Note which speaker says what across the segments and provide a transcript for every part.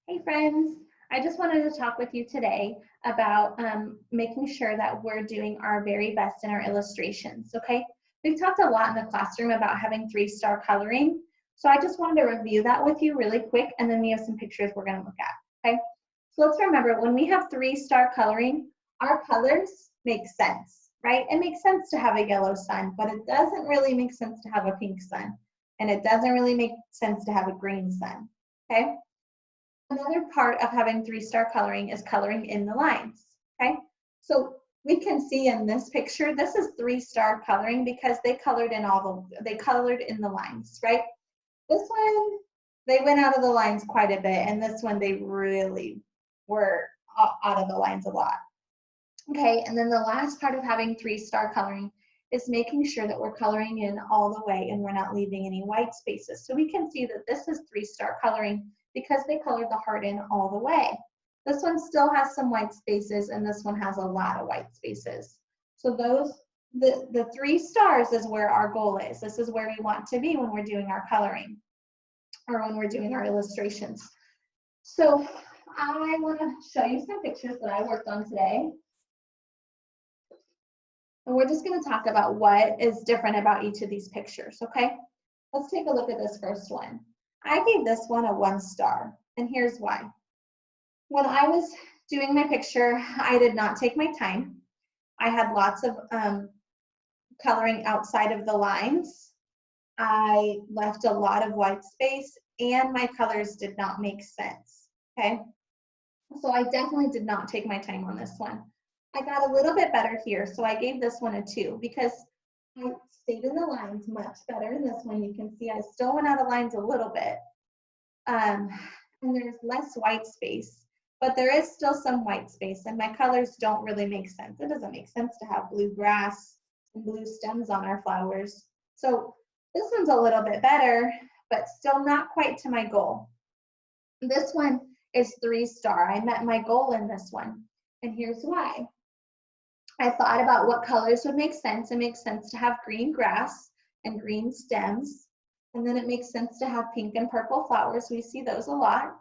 Speaker 1: Hey friends, I just wanted to talk with you today about making sure that we're doing our very best in our illustrations, okay? We've talked a lot in the classroom about having 3-star coloring, so I just wanted to review that with you really quick, and then we have some pictures we're gonna look at, okay? So let's remember, when we have 3-star coloring, our colors make sense, right? It makes sense to have a yellow sun, but it doesn't really make sense to have a pink sun, and it doesn't really make sense to have a green sun, okay? Another part of having 3-star coloring is coloring in the lines, okay? So we can see in this picture, this is 3-star coloring because they colored in they colored in the lines, right? This one, they went out of the lines quite a bit, and this one, they really were out of the lines a lot. Okay, and then the last part of having 3-star coloring is making sure that we're coloring in all the way and we're not leaving any white spaces. So we can see that this is 3-star coloring because they colored the heart in all the way. This one still has some white spaces and this one has a lot of white spaces. So the 3 stars is where our goal is. This is where we want to be when we're doing our coloring or when we're doing our illustrations. So I want to show you some pictures that I worked on today. And we're just going to talk about what is different about each of these pictures, okay? Let's take a look at this first one. I gave this one a 1 star, and here's why. When I was doing my picture, I did not take my time. I had lots of coloring outside of the lines. I left a lot of white space, and my colors did not make sense, okay? So I definitely did not take my time on this one. I got a little bit better here, so I gave this one a 2 because I stayed in the lines much better in this one. You can see I still went out of lines a little bit. And there's less white space, but there is still some white space, and my colors don't really make sense. It doesn't make sense to have blue grass and blue stems on our flowers. So this one's a little bit better, but still not quite to my goal. This one is 3-star. I met my goal in this one, and here's why. I thought about what colors would make sense. It makes sense to have green grass and green stems. And then it makes sense to have pink and purple flowers. We see those a lot.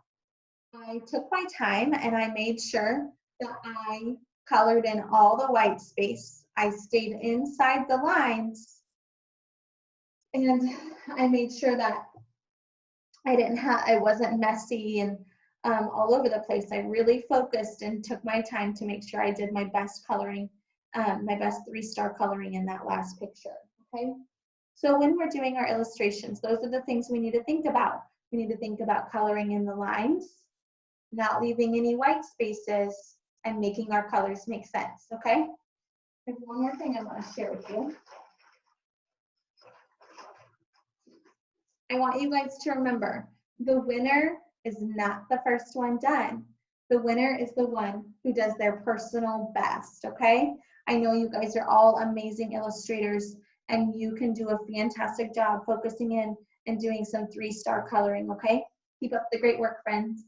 Speaker 1: I took my time and I made sure that I colored in all the white space. I stayed inside the lines. And I made sure that I wasn't messy and all over the place. I really focused and took my time to make sure I did my best coloring, my best 3-star coloring in that last picture, okay? So when we're doing our illustrations, those are the things we need to think about. We need to think about coloring in the lines, not leaving any white spaces, and making our colors make sense, okay? There's one more thing I want to share with you. I want you guys to remember, the winner is not the first one done. The winner is the one who does their personal best, okay? I know you guys are all amazing illustrators and you can do a fantastic job focusing in and doing some 3-star coloring, okay? Keep up the great work, friends.